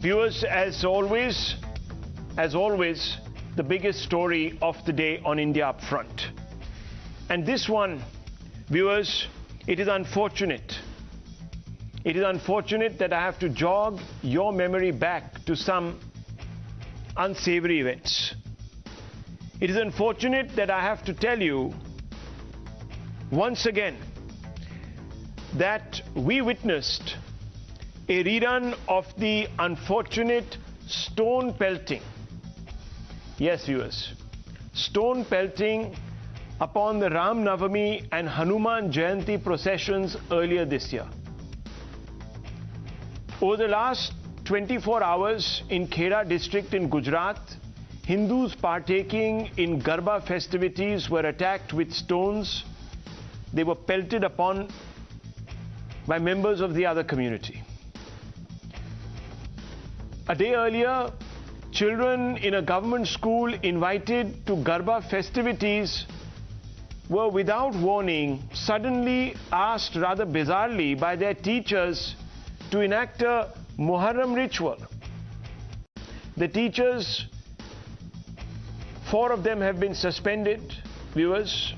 Viewers, as always, the biggest story of the day on India Upfront. And this one, viewers, it is unfortunate. It is unfortunate that I have to jog your memory back to some unsavory events. It is unfortunate that I have to tell you once again that we witnessed a rerun of the unfortunate stone pelting. Yes, viewers, stone pelting upon the Ram Navami and Hanuman Jayanti processions earlier this year. Over the last 24 hours in Kheda district in Gujarat, Hindus partaking in Garba festivities were attacked with stones. They were pelted upon by members of the other community. A day earlier, children in a government school invited to Garba festivities were without warning suddenly asked rather bizarrely by their teachers to enact a Muharram ritual. The teachers, 4 of them have been suspended, viewers,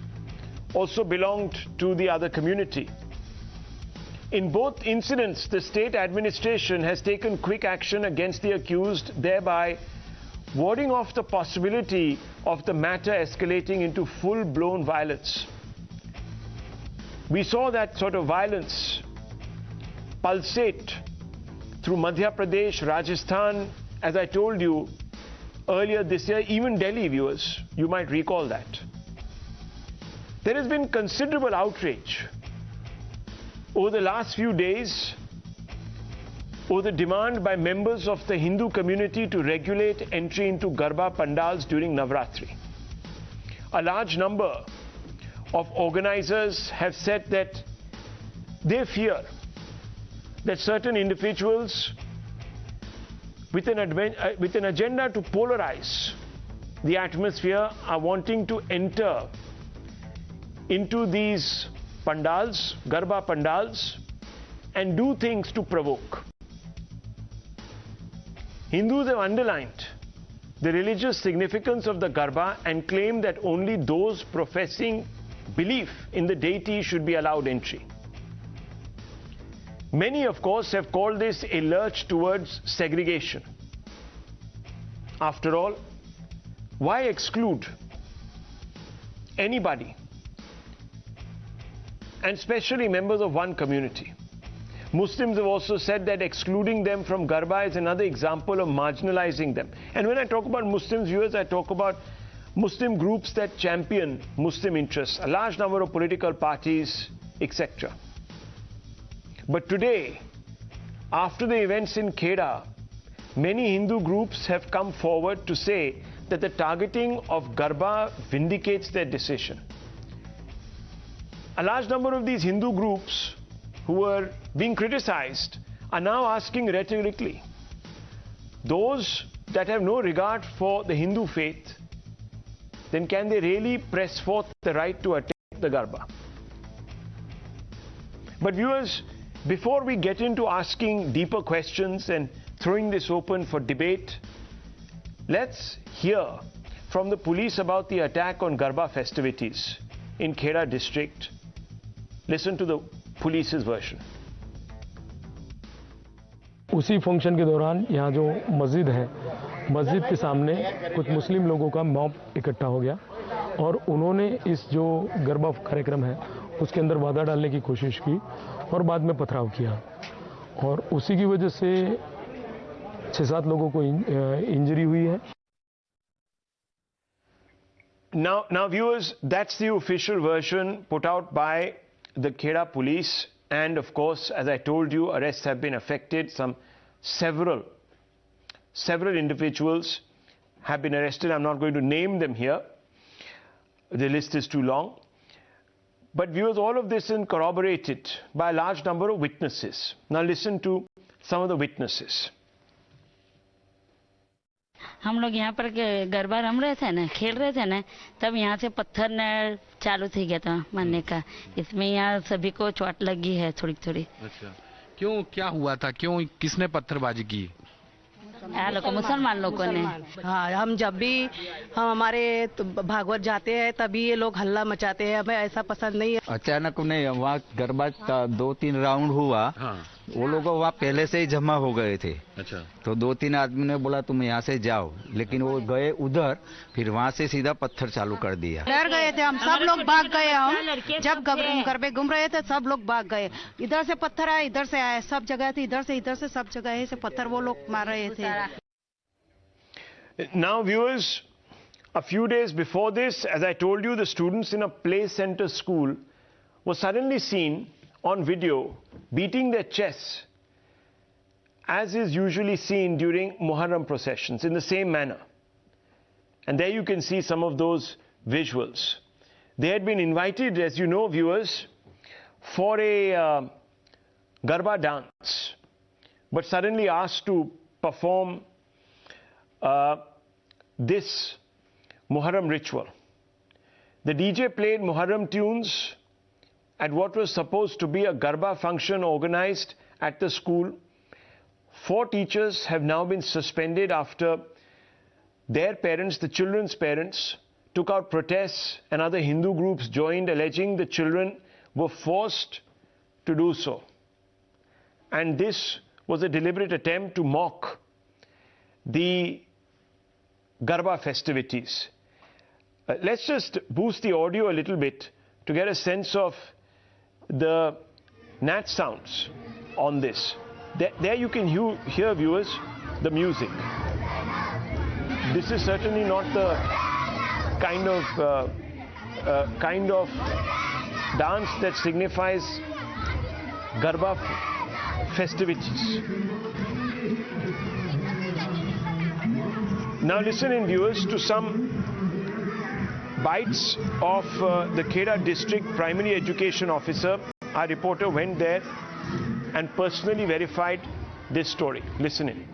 also belonged to the other community. In both incidents, the state administration has taken quick action against the accused, thereby warding off the possibility of the matter escalating into full-blown violence. We saw that sort of violence pulsate through Madhya Pradesh, Rajasthan, as I told you earlier this year, even Delhi, viewers, you might recall that. There has been considerable outrage over the last few days over the demand by members of the Hindu community to regulate entry into Garba pandals during Navratri. A large number of organizers have said that they fear that certain individuals with an agenda to polarize the atmosphere are wanting to enter into these pandals, Garba pandals, and do things to provoke. Hindus have underlined the religious significance of the Garba and claim that only those professing belief in the deity should be allowed entry. Many, of course, have called this a lurch towards segregation. After all, why exclude anybody, and especially members of one community? Muslims have also said that excluding them from Garba is another example of marginalizing them. And when I talk about Muslims, viewers, I talk about Muslim groups that champion Muslim interests, a large number of political parties, etc. But today, after the events in Kheda, many Hindu groups have come forward to say that the targeting of Garba vindicates their decision. A large number of these Hindu groups who were being criticized are now asking rhetorically, those that have no regard for the Hindu faith, then can they really press forth the right to attack the Garba? But viewers, before we get into asking deeper questions and throwing this open for debate, let's hear from the police about the attack on Garba festivities in Kheda district. Listen to the police's version. उसी function के दौरान यहाँ जो मस्जिद है, मस्जिद के सामने कुछ मुस्लिम लोगों का मॉब इकट्ठा हो गया और उन्होंने इस जो गरबा कार्यक्रम है उसके अंदर बाधा डालने की कोशिश की और बाद में पथराव किया और उसी की वजह से 6-7 लोगों को इंजरी हुई है. Now viewers, that's the official version put out by the Kheda police, and of course, as I told you, arrests have been affected. Several individuals have been arrested. I'm not going to name them here. The list is too long. But viewers, all of this is corroborated by a large number of witnesses. Now listen to some of the witnesses. हम लोग यहाँ पर गरबा रम रहे थे ना, खेल रहे थे ना, तब यहाँ से पत्थर न चालू थी गया था मारने का. इसमें यहाँ सभी को चोट लगी है थोड़ी थोड़ी. अच्छा, क्यों, क्या हुआ था, क्यों, किसने पत्थरबाजी की? मुसलमान लोगों ने। हाँ, हम जब भी हम हमारे भागवत जाते हैं तभी ये लोग हल्ला मचाते हैं, हमें ऐसा पसंद नहीं है। अचानक नहीं, वहाँ गरबा का 2-3 राउंड हुआ। हाँ। वो लोग वहाँ पहले से ही जमा हो गए थे। अच्छा। तो 2-3 आदमी ने बोला तुम यहाँ से जाओ, लेकिन वो गए उधर, फिर वहाँ से सीधा पत्थर चालू कर दिया। डर गए थे हम, सब लोग भाग गए। हम जब गरबे घूम रहे थे सब लोग भाग गए। इधर से पत्थर आए, इधर से आए, सब जगह थे, इधर से सब जगह से पत्थर वो लोग मार रहे थे। Now viewers, a few days before this, as I told you, the students in a play center school were suddenly seen on video beating their chests, as is usually seen during Muharram processions, in the same manner. And there you can see some of those visuals. They had been invited, as you know, viewers, for a Garba dance, but suddenly asked to perform this Muharram ritual. The DJ played Muharram tunes at what was supposed to be a Garba function organized at the school. 4 teachers have now been suspended after their parents, the children's parents, took out protests and other Hindu groups joined, alleging the children were forced to do so. And this was a deliberate attempt to mock the Garba festivities. Let's just boost the audio a little bit to get a sense of the nat sounds on this. There you can hear, viewers, the music. This is certainly not the kind of dance that signifies Garba festivities. Now listen in, viewers, to some bites of the Kheda district primary education officer. Our reporter went there and personally verified this story. Listen in.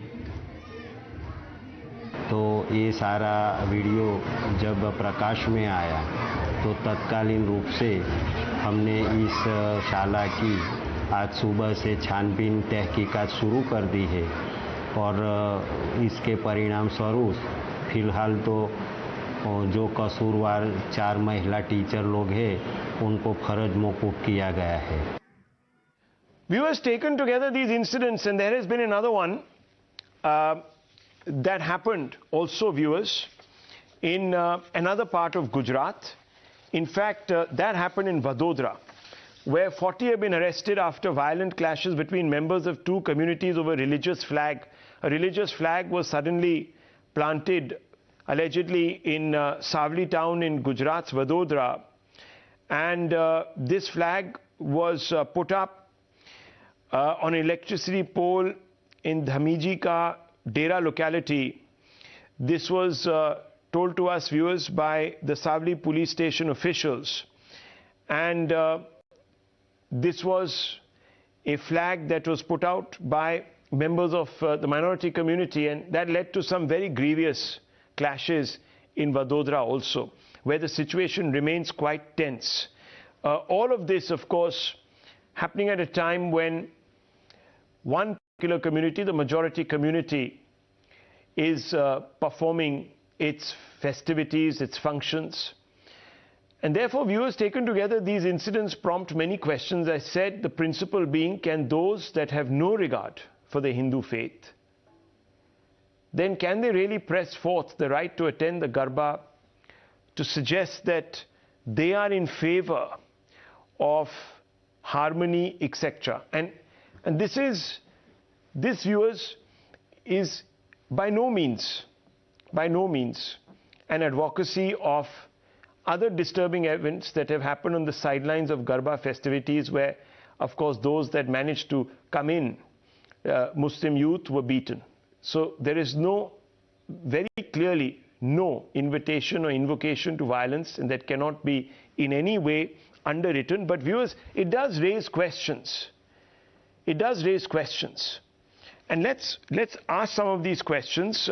तो ये सारा video जब प्रकाश में आया तो तत्कालीन रूप से हमने इस शाला की आज सुबह से छानबीन तहकीकात शुरू कर दी है और इसके परिणाम स्वरूप फिलहाल तो जो कसूरवार 4 महिला टीचर लोग हैं उनको फर्ज मौकूफ किया गया है. Viewers, taken together these incidents, and there has been another one that happened also, viewers, in another part of Gujarat. In fact, that happened in Vadodara, where 40 have been arrested after violent clashes between members of 2 communities over a religious flag. A religious flag was suddenly planted, allegedly, in Savli town in Gujarat's Vadodara. And this flag was put up on an electricity pole in Dhamiji Ka Dera locality. This was told to us, viewers, by the Savli police station officials. And this was a flag that was put out by members of the minority community, and that led to some very grievous clashes in Vadodara also, where the situation remains quite tense. All of this, of course, happening at a time when one particular community, the majority community, is performing its festivities, its functions. And therefore, viewers, taken together, these incidents prompt many questions. I said, the principle being, can those that have no regard for the Hindu faith, then can they really press forth the right to attend the Garba, to suggest that they are in favor of harmony, etc.? And this, viewers, is by no means an advocacy of other disturbing events that have happened on the sidelines of Garba festivities, where, of course, those that managed to come in, Muslim youth, were beaten. So there is very clearly no invitation or invocation to violence, and that cannot be in any way underwritten. But viewers, it does raise questions. It does raise questions. And let's ask some of these questions.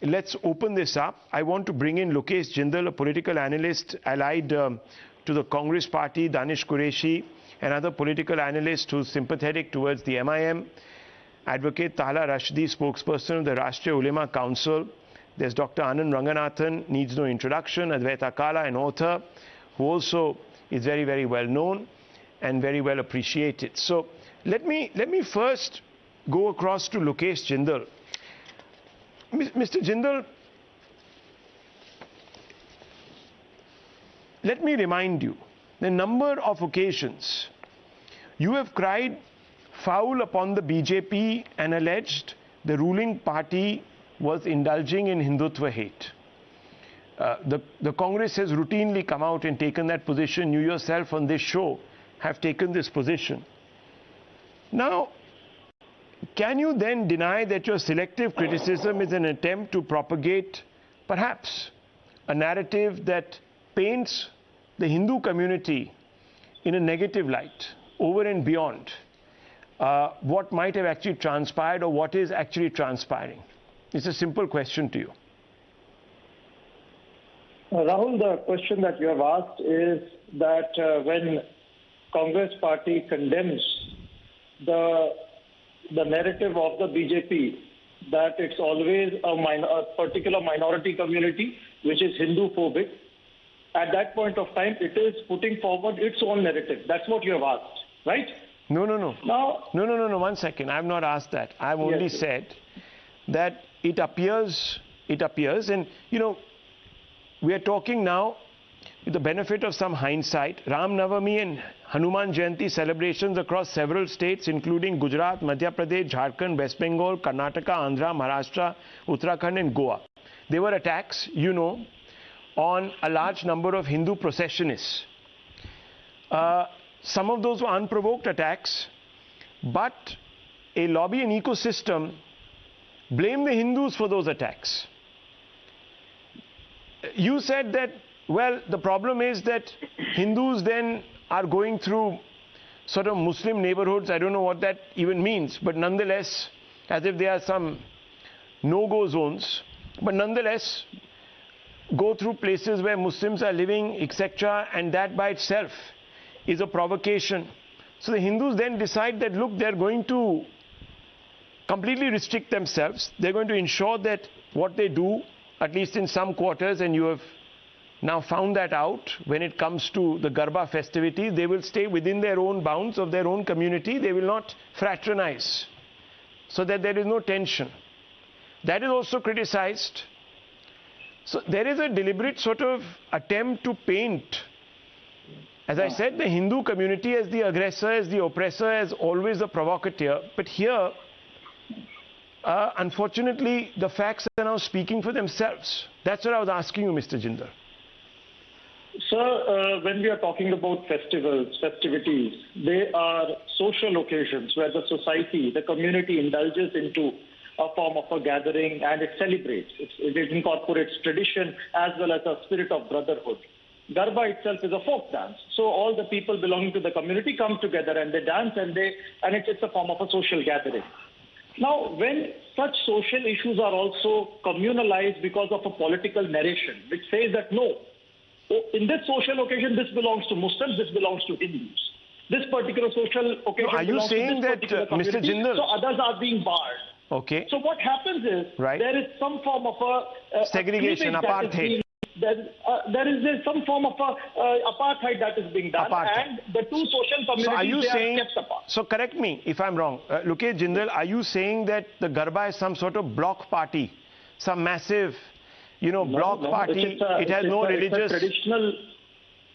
Let's open this up. I want to bring in Lokesh Jindal, a political analyst allied to the Congress party, Danish Qureshi, another political analyst who's sympathetic towards the MIM. Advocate Tala Rashdi, spokesperson of the Rashtriya Ulema Council. There's Dr. Anand Ranganathan, needs no introduction, Advaita Kala, an author who also is very, very well known and very well appreciated. So let me first go across to Lokesh Jindal. Mr. Jindal, let me remind you, the number of occasions you have cried foul upon the BJP and alleged the ruling party was indulging in Hindutva hate. The Congress has routinely come out and taken that position. You yourself on this show have taken this position. Now, can you then deny that your selective criticism is an attempt to propagate perhaps a narrative that paints the Hindu community in a negative light over and beyond what might have actually transpired or what is actually transpiring? It's a simple question to you. Rahul, the question that you have asked is that when Congress party condemns the narrative of the BJP that it's always a particular minority community which is Hindu-phobic, at that point of time it is putting forward its own narrative. That's what you have asked, right? No. Now, No, 1 second. I have not asked that. I have only said that it appears, and you know, we are talking now with the benefit of some hindsight. Ram Navami and Hanuman Jayanti celebrations across several states, including Gujarat, Madhya Pradesh, Jharkhand, West Bengal, Karnataka, Andhra, Maharashtra, Uttarakhand and Goa. There were attacks, you know, on a large number of Hindu processionists. Some of those were unprovoked attacks, but a lobby and ecosystem blame the Hindus for those attacks. You said that, well, the problem is that Hindus then are going through sort of Muslim neighborhoods. I don't know what that even means, but nonetheless, as if there are some no-go zones, but nonetheless, go through places where Muslims are living, etc., and that by itself is a provocation. So the Hindus then decide that, look, they're going to completely restrict themselves. They're going to ensure that what they do, at least in some quarters, and you have now found that out when it comes to the Garba festivities, they will stay within their own bounds of their own community. They will not fraternize so that there is no tension. That is also criticized. So there is a deliberate sort of attempt to paint, as I said, the Hindu community as the aggressor, as the oppressor, as always the provocateur. But here, unfortunately, the facts are now speaking for themselves. That's what I was asking you, Mr. Jindal. Sir, when we are talking about festivals, festivities, they are social occasions where the society, the community indulges into a form of a gathering and it celebrates. It incorporates tradition as well as a spirit of brotherhood. Garba itself is a folk dance. So all the people belonging to the community come together and they dance and it's a form of a social gathering. Now, when such social issues are also communalized because of a political narration, which says that no, in this social occasion, this belongs to Muslims, this belongs to Hindus. This particular social occasion belongs to this particular community, Mr. Jindal, so others are being barred. Okay. So what happens is there is some form of a segregation, apartheid. There is some form of apartheid that is being done, and the two social communities are kept apart. So correct me if I'm wrong. Lokesh Jindal, are you saying that the Garba is some sort of block party, some massive, block party? It has no religious. Traditional.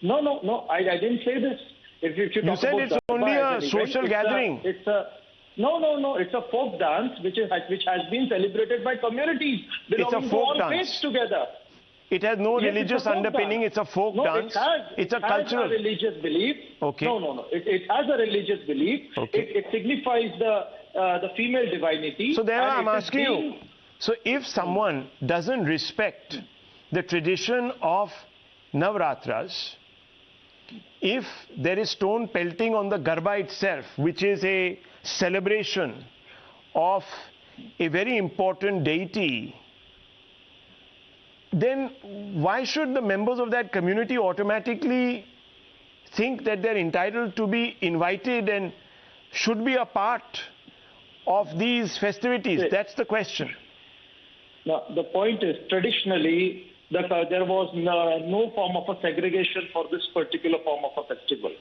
No. I didn't say this. If you said it's Garba, only a social gathering. No. It's a folk dance which has been celebrated by communities belonging to all faiths together. It has no religious underpinning. It's a folk dance. It's a cultural. It has a religious belief. Okay. No. It has a religious belief. Okay. It signifies the female divinity. So there I'm asking you. So if someone doesn't respect the tradition of Navratras, if there is stone pelting on the Garba itself, which is a celebration of a very important deity, then why should the members of that community automatically think that they're entitled to be invited and should be a part of these festivities? That's the question. Now, the point is, traditionally, there was no form of a segregation for this particular form of a festival.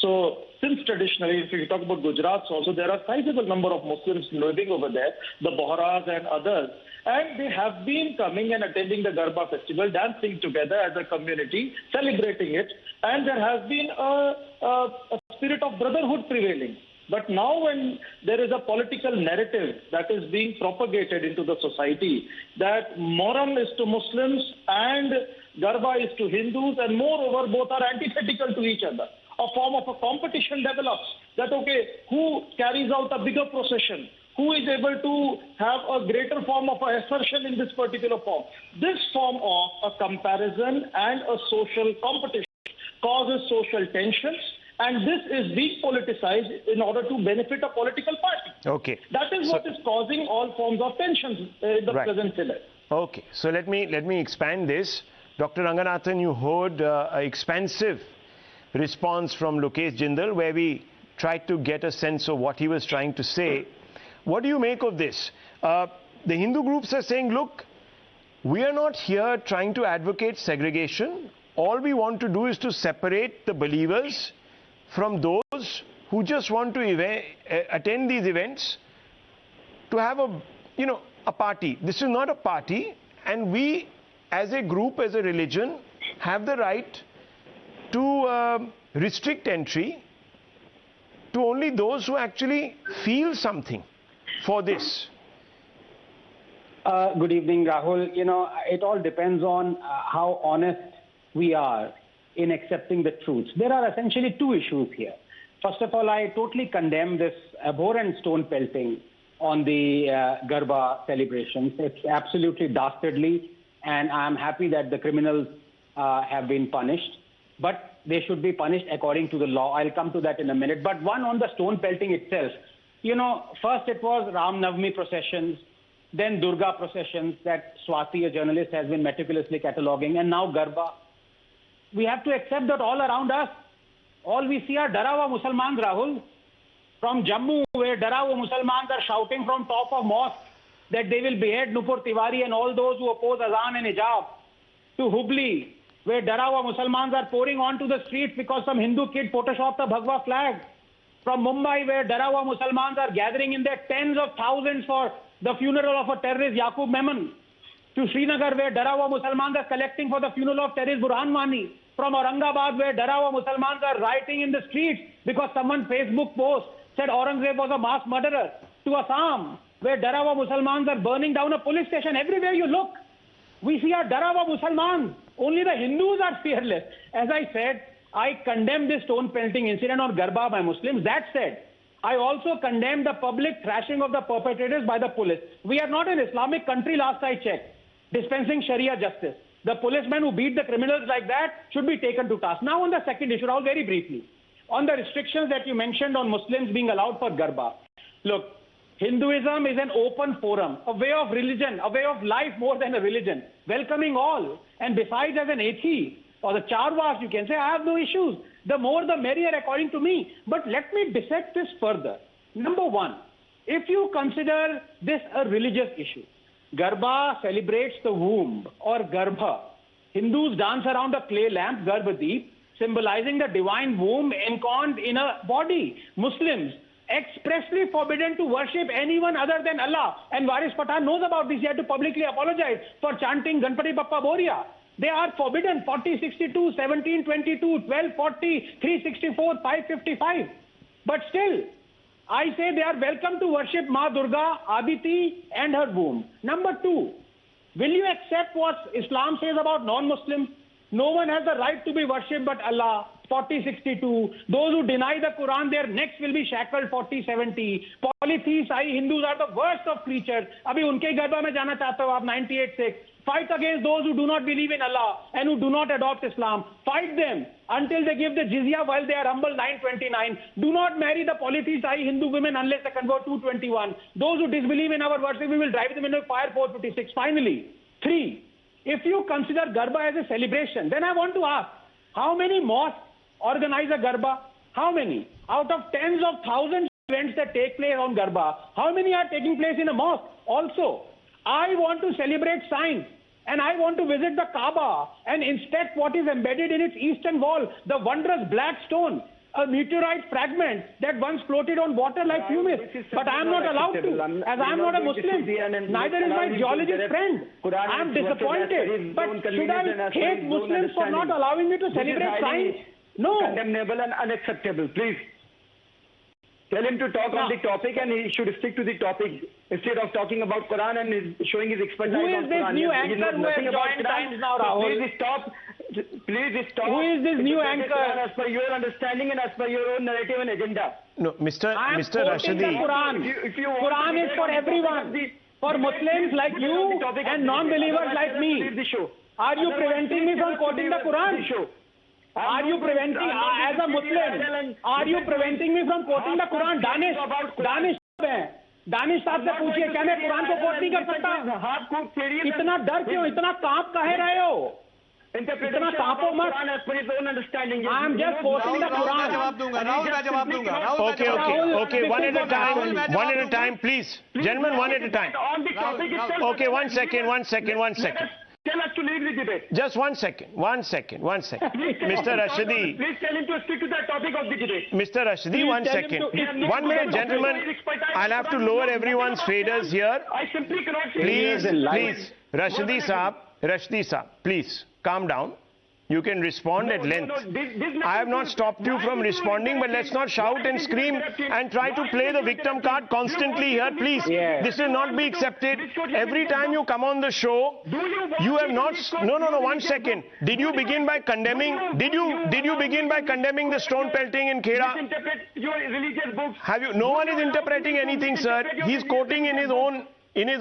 So, since traditionally, if you talk about Gujarat also, there are sizable number of Muslims living over there, the Bohras and others, and they have been coming and attending the Garba festival, dancing together as a community, celebrating it, and there has been a spirit of brotherhood prevailing. But now when there is a political narrative that is being propagated into the society, that Muharram is to Muslims and Garba is to Hindus, and moreover both are antithetical to each other, a form of a competition develops that, okay, who carries out a bigger procession, who is able to have a greater form of assertion in this particular form. This form of a comparison and a social competition causes social tensions, and this is being politicized in order to benefit a political party. Okay. That is what is causing all forms of tensions in the present scenario. Okay. So let me expand this. Dr. Ranganathan, you heard an expansive response from Lokesh Jindal, where we tried to get a sense of what he was trying to say. What do you make of this? The Hindu groups are saying, look, we are not here trying to advocate segregation. All we want to do is to separate the believers from those who just want to attend these events to have a party. This is not a party, and we as a group, as a religion, have the right to restrict entry to only those who actually feel something for this. Good evening, Rahul. You know, it all depends on how honest we are in accepting the truths. There are essentially two issues here. First of all, I totally condemn this abhorrent stone pelting on the Garba celebrations. It's absolutely dastardly, and I'm happy that the criminals have been punished. But they should be punished according to the law. I'll come to that in a minute. But one, on the stone pelting itself. You know, first it was Ram Navami processions, then Durga processions that Swati, a journalist, has been meticulously cataloguing, and now Garba. We have to accept that all around us, all we see are Darawa Musalmans, Rahul. From Jammu, where Darawa Musalmans are shouting from top of mosque that they will behead Nupur Tiwari and all those who oppose Azan and Hijab, to Hubli, where Darawa Musalmans are pouring onto the streets because some Hindu kid photoshopped a Bhagwa flag. From Mumbai, where Darawa Musalmans are gathering in their tens of thousands for the funeral of a terrorist, Yaqub Memon. To Srinagar, where Darawa Musalmans are collecting for the funeral of terrorist Burhan Wani. From Aurangabad, where Darawa Musalmans are rioting in the streets because someone Facebook post said Aurangzeb was a mass murderer. To Assam, where Darawa Musalmans are burning down a police station. Everywhere you look, we see our Darawa Musalmans. Only the Hindus are fearless. As I said, I condemn this stone pelting incident on Garba by Muslims. That said, I also condemn the public thrashing of the perpetrators by the police. We are not an Islamic country, last I checked, dispensing Sharia justice. The policemen who beat the criminals like that should be taken to task. Now on the second issue, Rahul, very briefly, on the restrictions that you mentioned on Muslims being allowed for Garba. Look, Hinduism is an open forum, a way of religion, a way of life more than a religion, welcoming all. And besides, as an atheist or the Charvas, you can say, I have no issues. The more the merrier, according to me. But let me dissect this further. Number one, if you consider this a religious issue, Garba celebrates the womb, or Garbha. Hindus dance around a clay lamp, Garbhadeep, symbolizing the divine womb encarned in a body. Muslims expressly forbidden to worship anyone other than Allah. And Waris Pathan knows about this. He had to publicly apologize for chanting Ganpati Bappa Boria. They are forbidden. 4062, 1722, 1240, 364, 555. But still, I say they are welcome to worship Ma Durga, Aditi and her womb. Number two, will you accept what Islam says about non-Muslims? No one has the right to be worshipped but Allah. 4062. Those who deny the Quran, their necks will be shackled. 4070. Polytheists, Hindus are the worst of creatures. Abhi unke garba mein jana chahte ho aap 98-6. Fight against those who do not believe in Allah and who do not adopt Islam. Fight them until they give the jizya while they are humble. 929. Do not marry the polytheist Hindu women unless they convert. 221. Those who disbelieve in our worship, we will drive them into fire. 456. Finally, 3. If you consider Garba as a celebration, then I want to ask, how many mosques organize a Garba? How many? Out of tens of thousands events that take place on Garba, how many are taking place in a mosque? Also, I want to celebrate science and I want to visit the Kaaba and inspect what is embedded in its eastern wall, the wondrous black stone, a meteorite fragment that once floated on water like pumice. But I am not allowed to, as I am not a Muslim. Neither is my geologist friend. I am disappointed. But should I hate Muslims for not allowing me to celebrate science? No. Condemnable and unacceptable. Please tell him to talk on the topic, and he should stick to the topic instead of talking about Quran and showing his expertise on Quran. Who is this new anchor who has joined Times now, Rahul? Please stop. Please stop. Who is this new anchor? As per your understanding and as per your own narrative and agenda. No, Mr. Rashidi. The Quran. Quran is for everyone. For Muslims like you and non-believers like me. Are you preventing me from quoting the Quran? Are you preventing, as a Muslim, are you preventing me from quoting the Quran? Danish साहब से पूछिए, क्या मैं कुरान को coat नहीं कर सकता? इतना डर क्यों, इतना कांप काहे रहे हो? इतना कांपो मत. I am just quoting the Quran. Okay, one at a time, please. Gentlemen, one at a time. Okay, one second. Tell us to leave the debate. Just one second. Mr. Rashidi. Please tell him to stick to the topic of the debate. Mr. Rashidi, 1 second. 1 minute, gentlemen. I'll have to lower everyone's faders here. I simply cannot say. Please. Rashidi Saab, please, calm down. You can respond at length. I have not stopped you from responding, but let's not shout and scream and try to play the victim card constantly here, please. This will not be accepted. Every time you come on the show, you have not... No, 1 second. Did you begin by condemning... Did you begin by condemning the stone pelting in Kheda? Interpret your religious books. Have you... No one is interpreting anything, sir. He's quoting in his own... This is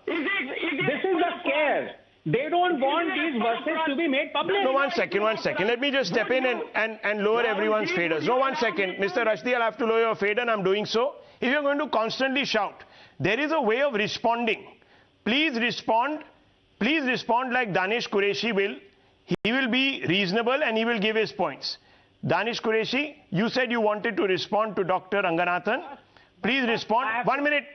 the scare. They don't want these verses to be made public. No, 1 second. Let me just step in and lower everyone's faders. No, 1 second. Mr. Rashidi, I'll have to lower your fader, and I'm doing so. If you're going to constantly shout, there is a way of responding. Please respond like Danish Qureshi will. He will be reasonable and he will give his points. Danish Qureshi, you said you wanted to respond to Dr. Ranganathan. Please respond. 1 minute,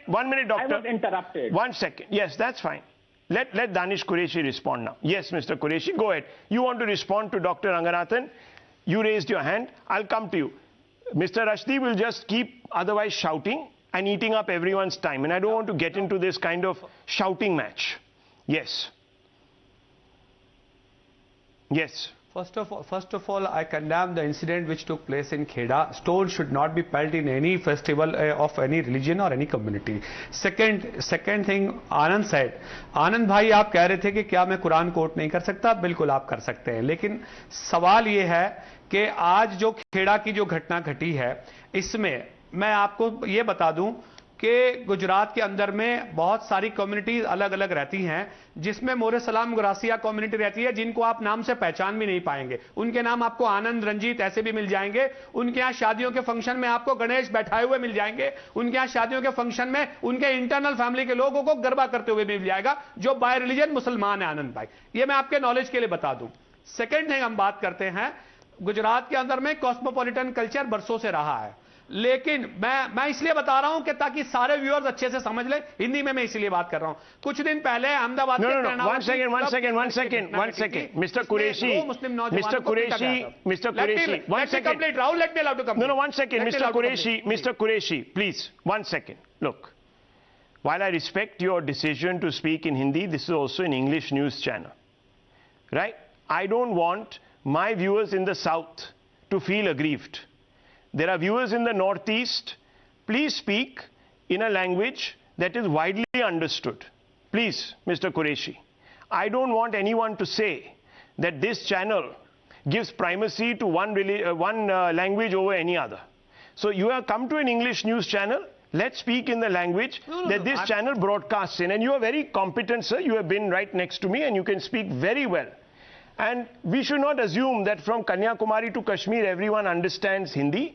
Doctor. I was interrupted. 1 second. Yes, that's fine. Let Danish Qureshi respond now. Yes, Mr. Qureshi, go ahead. You want to respond to Dr. Ranganathan? You raised your hand. I'll come to you. Mr. Rashidi will just keep otherwise shouting and eating up everyone's time. And I don't want to get into this kind of shouting match. Yes. First of all, I condemn the incident which took place in Kheda. Stone should not be pelted in any festival of any religion or any community. Second thing, Anand said. Anand भाई आप कह रहे थे कि क्या मैं Quran coat नहीं कर सकता? बिल्कुल आप कर सकते हैं. लेकिन सवाल ये है कि आज जो खेड़ा की जो घटना घटी है, इसमें मैं आपको ये बता दूं कि गुजरात के अंदर में बहुत सारी कम्युनिटीज अलग अलग रहती हैं, जिसमें मोरे सलाम गुरासिया कम्युनिटी रहती है, जिनको आप नाम से पहचान भी नहीं पाएंगे. उनके नाम आपको आनंद, रंजीत ऐसे भी मिल जाएंगे. उनके यहाँ शादियों के फंक्शन में आपको गणेश बैठाए हुए मिल जाएंगे. उनके यहाँ शादियों के फंक्शन में उनके इंटरनल फैमिली के लोगों को गरबा करते हुए मिल जाएगा, जो बाय रिलीजन मुसलमान है. आनंद भाई, ये मैं आपके नॉलेज के लिए बता दूं. सेकेंड थिंग, हम बात करते हैं, गुजरात के अंदर में कॉस्मोपॉलिटन कल्चर बरसों से रहा है. लेकिन मैं इसलिए बता रहा हूं कि ताकि सारे व्यूअर्स अच्छे से समझ ले. हिंदी में मैं इसलिए बात कर रहा हूं. कुछ दिन पहले Ahmedabad No, one second. Mr. Qureshi, one second. Rahul, let me allow to complete. No, 1 second. Mr. Qureshi, please, 1 second. Look, while I respect your decision to speak in Hindi, this is also an English news channel, right? I don't want my viewers in the south to feel aggrieved. There are viewers in the northeast. Please speak in a language that is widely understood. Please, Mr. Qureshi. I don't want anyone to say that this channel gives primacy to one language over any other. So you have come to an English news channel. Let's speak in the language that this channel broadcasts in. And you are very competent, sir. You have been right next to me and you can speak very well. And we should not assume that from Kanyakumari to Kashmir everyone understands Hindi.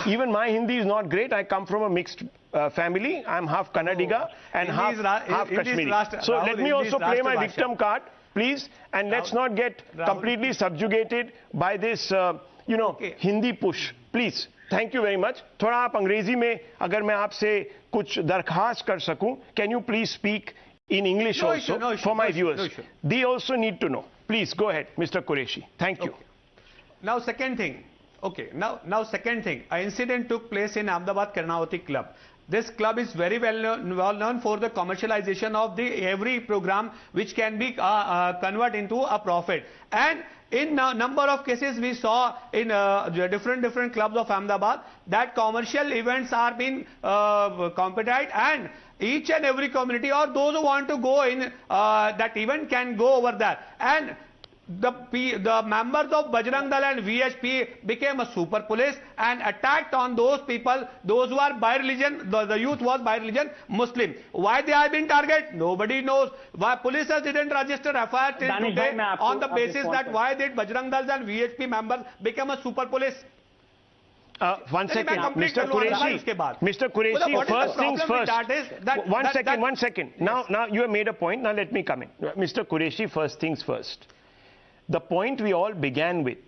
Even my Hindi is not great. I come from a mixed family. I'm half Kannadiga and half Kashmiri. So let me also play my victim card, please. And let's not get completely subjugated by this, Hindi push. Please, thank you very much. थोड़ा आप अंग्रेजी में अगर मैं आपसे कुछ दरखास्त कर सकूं, can you please speak in English also for my viewers. They also need to know. Please go ahead, Mr. Qureshi. Thank you. Now second thing. Okay. Now second thing. An incident took place in Ahmedabad Karnavati Club. This club is very well known for the commercialization of every program which can be converted into a profit. And in a number of cases we saw in different clubs of Ahmedabad that commercial events are being competed, and each and every community or those who want to go in that event can go over there. And the members of Bajrang Dal and VHP became a super police and attacked on those people, those who are by religion. The youth was by religion Muslim. Why they have been targeted? Nobody knows. Why police didn't register FIR till today on the basis that why did Bajrang Dal and VHP members become a super police? One second, Mr. Qureshi. Mr. Qureshi, first things first. One second. Now you have made a point. Now let me come in. Mr. Qureshi, first things first. The point we all began with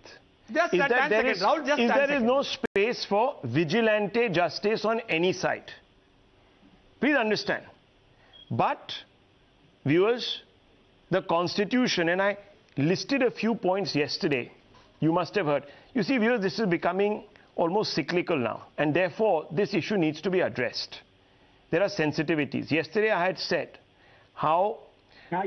is that there is no space for vigilante justice on any side. Please understand. But, viewers, the Constitution, and I listed a few points yesterday, you must have heard. You see, viewers, this is becoming almost cyclical now, and therefore this issue needs to be addressed. There are sensitivities. Yesterday I had said how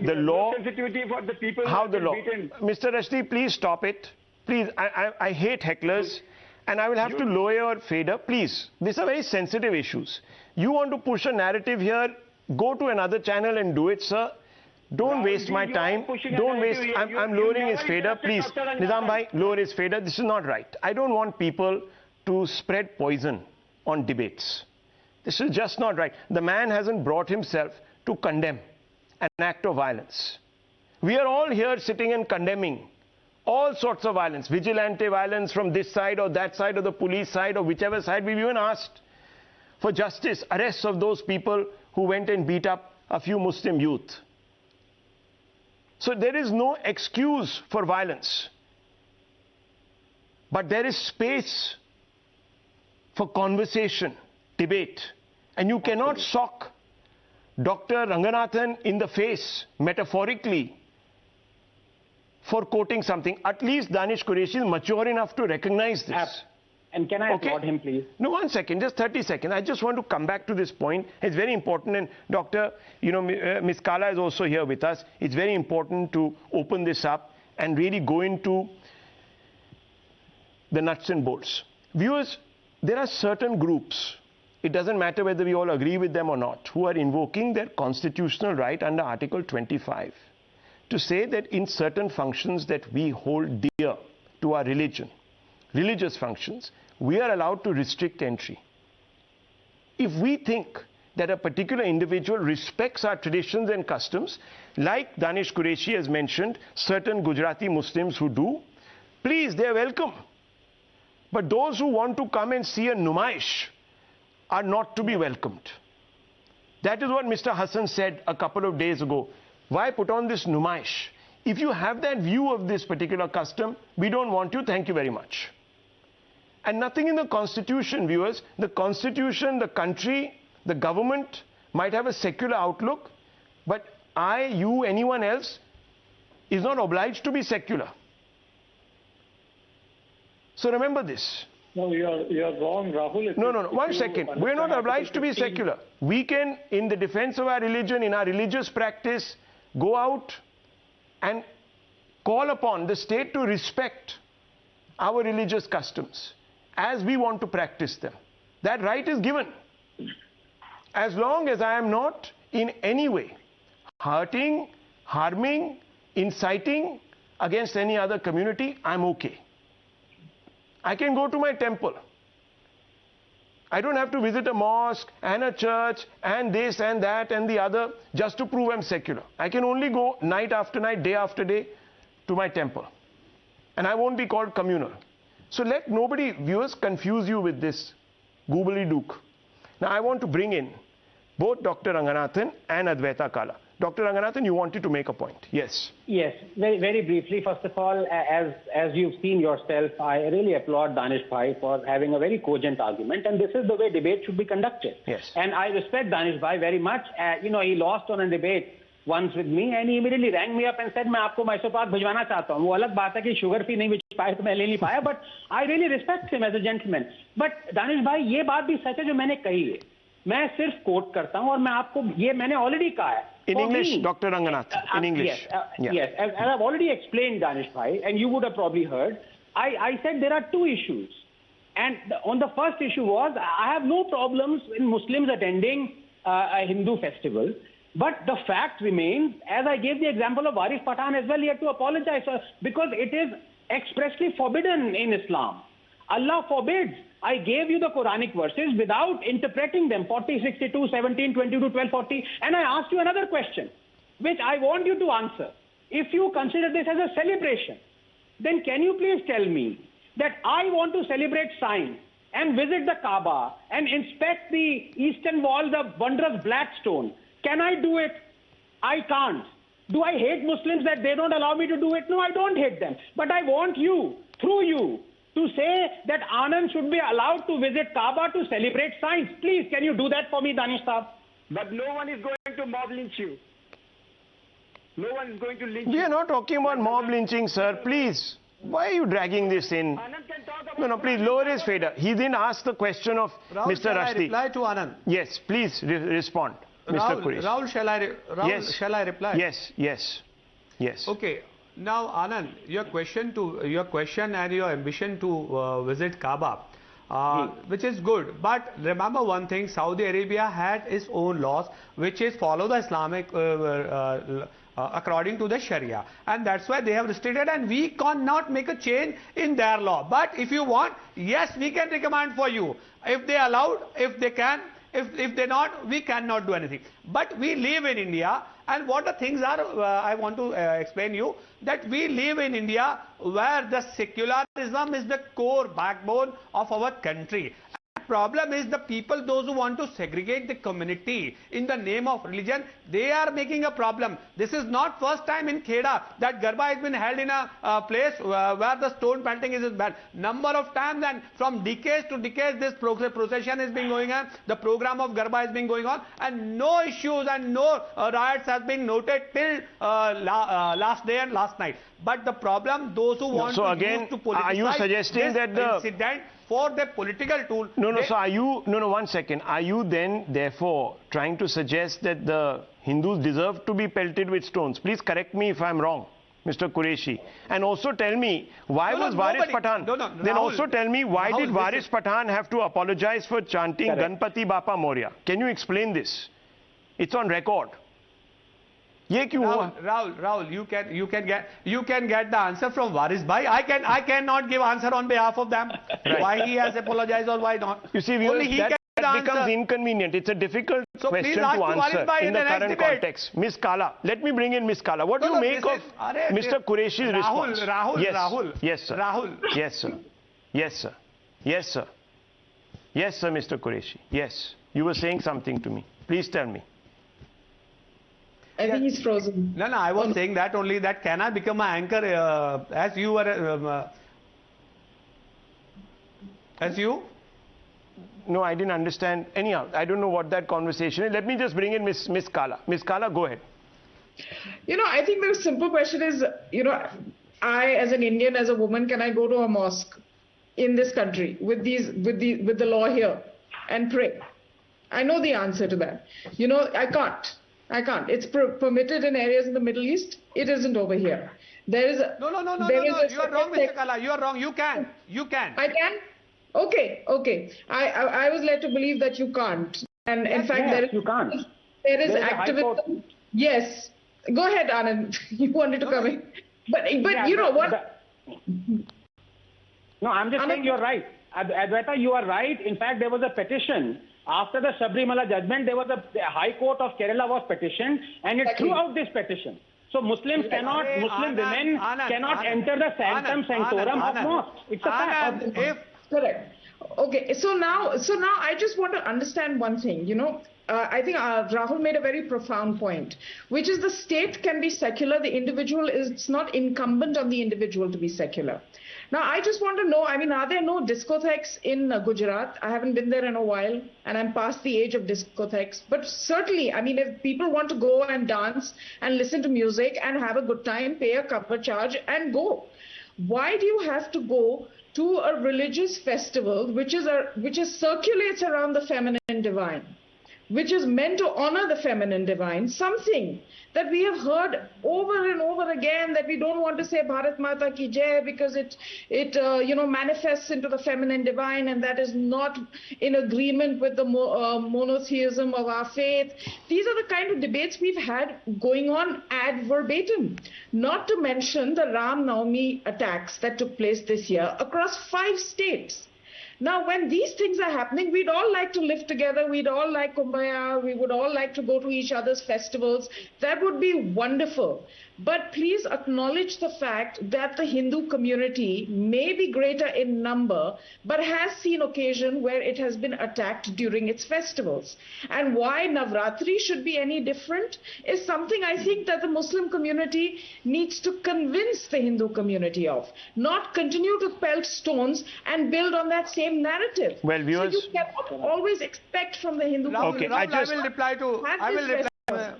the law, for the people how the law. Mr. Rashdi, please stop it. Please, I hate hecklers, and I will have to lower your fader. Please, these are very sensitive issues. You want to push a narrative here, go to another channel and do it, sir. Don't waste my time. Don't waste. I'm lowering his fader. Please, Nizam bhai, lower his fader. This is not right. I don't want people to spread poison on debates. This is just not right. The man hasn't brought himself to condemn an act of violence. We are all here sitting and condemning all sorts of violence, vigilante violence from this side or that side or the police side or whichever side. We've even asked for justice, arrests of those people who went and beat up a few Muslim youth. So there is no excuse for violence. But there is space for conversation, debate. And you cannot sock Dr. Ranganathan in the face, metaphorically, for quoting something. At least Danish Qureshi is mature enough to recognize this. And can I applaud him, please? No, 1 second, just 30 seconds. I just want to come back to this point. It's very important, and Dr. Ms. Kala is also here with us. It's very important to open this up and really go into the nuts and bolts. Viewers, there are certain groups, it doesn't matter whether we all agree with them or not, who are invoking their constitutional right under Article 25 to say that in certain functions that we hold dear to our religion, religious functions, we are allowed to restrict entry. If we think that a particular individual respects our traditions and customs, like Danish Qureshi has mentioned, certain Gujarati Muslims who do, please, they are welcome. But those who want to come and see a numaish are not to be welcomed. That is what Mr. Hassan said a couple of days ago. Why put on this numaish? If you have that view of this particular custom, we don't want you, thank you very much. And nothing in the Constitution, viewers, the Constitution, the country, the government might have a secular outlook, but I, you, anyone else is not obliged to be secular. So remember this. No, you're wrong, Rahul. No. 1 second. We're not obliged to be secular. We can, in the defense of our religion, in our religious practice, go out and call upon the state to respect our religious customs as we want to practice them. That right is given. As long as I am not in any way hurting, harming, inciting against any other community, I'm okay. I can go to my temple. I don't have to visit a mosque and a church and this and that and the other just to prove I'm secular. I can only go night after night, day after day to my temple. And I won't be called communal. So let nobody, viewers, confuse you with this goobly-dook. Now I want to bring in both Dr. Ranganathan and Advaita Kala. Dr. Ranganathan, you wanted to make a point. Yes. Yes, very, very briefly. First of all, as you've seen yourself, I really applaud Danish Bhai for having a very cogent argument, and this is the way debate should be conducted. Yes. And I respect Danish Bhai very much. He lost on a debate once with me, and he immediately rang me up and said, "मैं आपको मैसूर पाक भिजवाना चाहता हूँ." वो अलग बात है कि शुगर फ्री नहीं भिज पाए तो मैं ले नहीं पाया, but I really respect him as a gentleman. But Danish Bhai, ये बात भी सच है जो मैंने कही है. मैं सिर्फ कोट करता हूँ और मैं आपको ये मैंने ऑलरेडी कहा है. In English, Dr. Ranganathan, in English. Yes. As I've already explained, Danish Bhai, and you would have probably heard, I said there are two issues. And on the first issue was, I have no problems in Muslims attending a Hindu festival. But the fact remains, as I gave the example of Warif Pathan as well, he had to apologize because it is expressly forbidden in Islam. Allah forbids. I gave you the Quranic verses without interpreting them, 40, 62, 17, 22, 12, 40. And I asked you another question, which I want you to answer. If you consider this as a celebration, then can you please tell me that I want to celebrate science and visit the Kaaba and inspect the eastern wall, the wondrous black stone? Can I do it? I can't. Do I hate Muslims that they don't allow me to do it? No, I don't hate them. But I want you, through you, to say that Anand should be allowed to visit Kaaba to celebrate science. Please, can you do that for me, Danish Saab? But no one is going to mob lynch you. No one is going to lynch you. We are not talking about mob lynching, sir. Please. Why are you dragging this in? No, please lower his fader. He didn't ask the question of Rahul, Mr. shall I Rushdie. reply to Anand? Yes, please respond, Mr. Qureshi. Rahul, shall I reply? Yes. Okay. Now, Anand, your question and your ambition to visit Kaaba, which is good. But remember one thing: Saudi Arabia had its own laws, which is follow the Islamic according to the Sharia, and that's why they have restricted. And we cannot make a change in their law. But if you want, yes, we can recommend for you if they allowed, if they can. If they're not, we cannot do anything. But we live in India, and what the things are, I want to explain you, that we live in India where the secularism is the core backbone of our country. Problem is the people, those who want to segregate the community in the name of religion, they are making a problem. This is not first time in Kheda that Garba has been held in a place where the stone pelting is banned. Number of times, and from decades to decades this procession has been going on, the program of Garba has been going on, and no issues and no riots has been noted till last day and last night. But the problem, those who want to use to politicize, are you suggesting that the incident for the political tool? So are you, one second. Are you then therefore trying to suggest that the Hindus deserve to be pelted with stones? Please correct me if I'm wrong, Mr. Qureshi. And also tell me, why was Waris Pathan? Then Rahul, also tell me, why did Waris Pathan have to apologize for chanting Ganpati Bapa Moria? Can you explain this? It's on record. Rahul, you can get the answer from Waris Bhai. I cannot give answer on behalf of them. Right. Why he has apologized or why not? You see, only he that becomes inconvenient. It's a difficult question to answer in the current context. Miss Kala, let me bring in Miss Kala. What do you make of Mr. Qureshi's response? Rahul. Yes, sir. Rahul. Yes, sir, Mr. Qureshi. Yes. You were saying something to me. Please tell me. I think he's frozen. No, I was saying that only, that can I become an anchor as you were, as you? No, I didn't understand. Anyhow, I don't know what that conversation is. Let me just bring in Miss Kala. Miss Kala, go ahead. I think the simple question is, I as an Indian, as a woman, can I go to a mosque in this country with the law here and pray? I know the answer to that. I can't. It's permitted in areas in the Middle East. It isn't over here. There is No. You are wrong, Mr. Kala. You are wrong. You can. I can? Okay. I was led to believe that you can't. And in fact, you can't. There is activism. Yes. Go ahead, Anand. You wanted to come in. But you know what? No, I'm just saying you're right. Advaita, you are right. In fact, there was a petition. After the Sabrimala judgment, there was the High Court of Kerala was petitioned, and it threw out this petition. So Muslim women cannot enter the sanctum sanctorum of mosques. It's a fact. Correct. Okay. So now I just want to understand one thing. I think Rahul made a very profound point, which is the state can be secular, the individual it's not incumbent on the individual to be secular. Now, I just want to know, I mean, are there no discotheques in Gujarat? I haven't been there in a while, and I'm past the age of discotheques. But certainly, I mean, if people want to go and dance and listen to music and have a good time, pay a cover charge and go. Why do you have to go to a religious festival which circulates around the feminine divine, which is meant to honor the feminine divine, something that we have heard over and over again, that we don't want to say Bharat Mata ki Jai because it manifests into the feminine divine, and that is not in agreement with the monotheism of our faith. These are the kind of debates we've had going on ad verbatim. Not to mention the Ram Navami attacks that took place this year across 5 states. Now, when these things are happening, we'd all like to live together. We'd all like Kumbaya. We would all like to go to each other's festivals. That would be wonderful. But please acknowledge the fact that the Hindu community may be greater in number, but has seen occasion where it has been attacked during its festivals. And why Navratri should be any different is something I think that the Muslim community needs to convince the Hindu community of, not continue to pelt stones and build on that same narrative. Well, viewers, so you cannot always expect from the Hindu community. Okay, I will reply.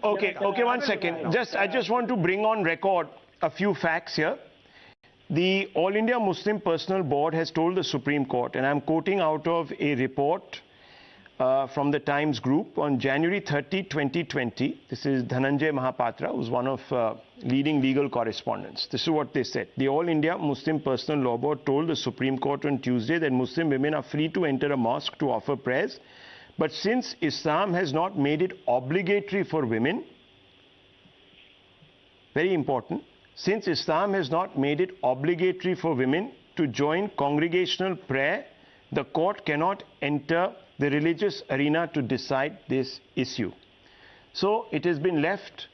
Okay, one second. I just want to bring on record a few facts here. The All India Muslim Personal Board has told the Supreme Court, and I'm quoting out of a report from the Times Group on January 30, 2020. This is Dhananjay Mahapatra, who's one of leading legal correspondents. This is what they said. The All India Muslim Personal Law Board told the Supreme Court on Tuesday that Muslim women are free to enter a mosque to offer prayers. But since Islam has not made it obligatory for women, very important, since Islam has not made it obligatory for women to join congregational prayer, the court cannot enter the religious arena to decide this issue. So it has been left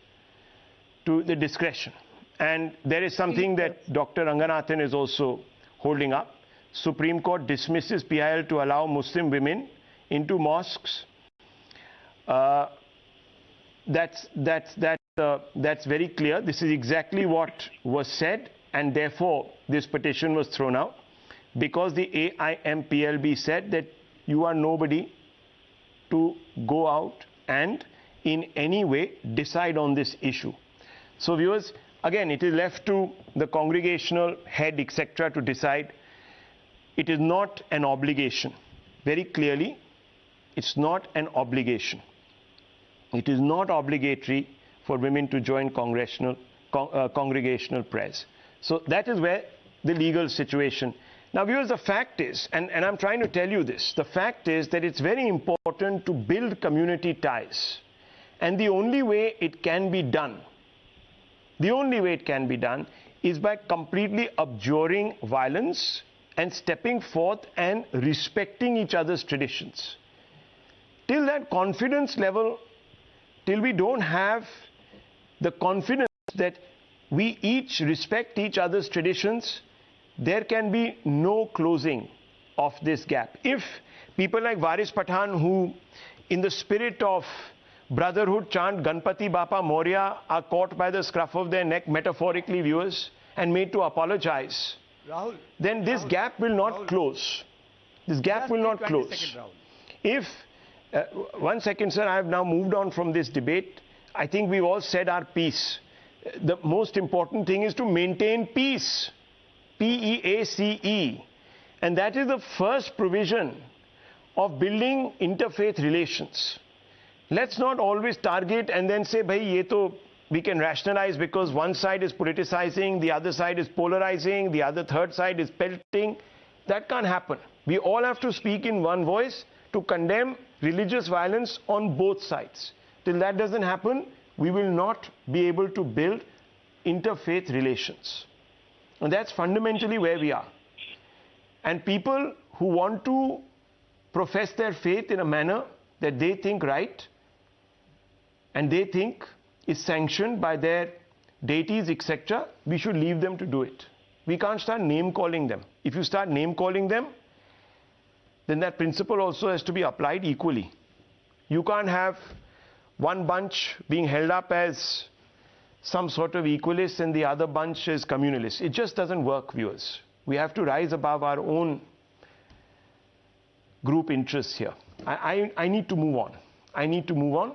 to the discretion. And there is something that Dr. Ranganathan is also holding up. Supreme Court dismisses PIL to allow Muslim women into mosques. That's very clear. This is exactly what was said, and therefore this petition was thrown out, because the AIMPLB said that you are nobody to go out and in any way decide on this issue. So viewers, again, it is left to the congregational head, etc., to decide. It is not an obligation. Very clearly, it's not an obligation. It is not obligatory for women to join congregational prayers. So that is where the legal situation. Now viewers, the fact is, and I'm trying to tell you this, the fact is that it's very important to build community ties. And the only way it can be done, is by completely abjuring violence and stepping forth and respecting each other's traditions. Till that confidence level, till we don't have the confidence that we each respect each other's traditions, there can be no closing of this gap. If people like Varis Pathan, who in the spirit of brotherhood chant Ganpati Bapa Moria, are caught by the scruff of their neck, metaphorically, viewers, and made to apologize, Rahul, then this gap will not close. This gap will not close. If, 1 second sir, I have now moved on from this debate. I think we've all said our piece. The most important thing is to maintain peace. P-E-A-C-E. And that is the first provision of building interfaith relations. Let's not always target and then say, bhai, ye to we can rationalize because one side is politicizing, the other side is polarizing, the other third side is pelting. That can't happen. We all have to speak in one voice to condemn religious violence on both sides. Till that doesn't happen, we will not be able to build interfaith relations. And that's fundamentally where we are. And people who want to profess their faith in a manner that they think right and they think is sanctioned by their deities, etc., we should leave them to do it. We can't start name-calling them. If you start name-calling them, then that principle also has to be applied equally. You can't have one bunch being held up as some sort of equalists and the other bunch is communalists. It just doesn't work, viewers. We have to rise above our own group interests here. I need to move on. I need to move on.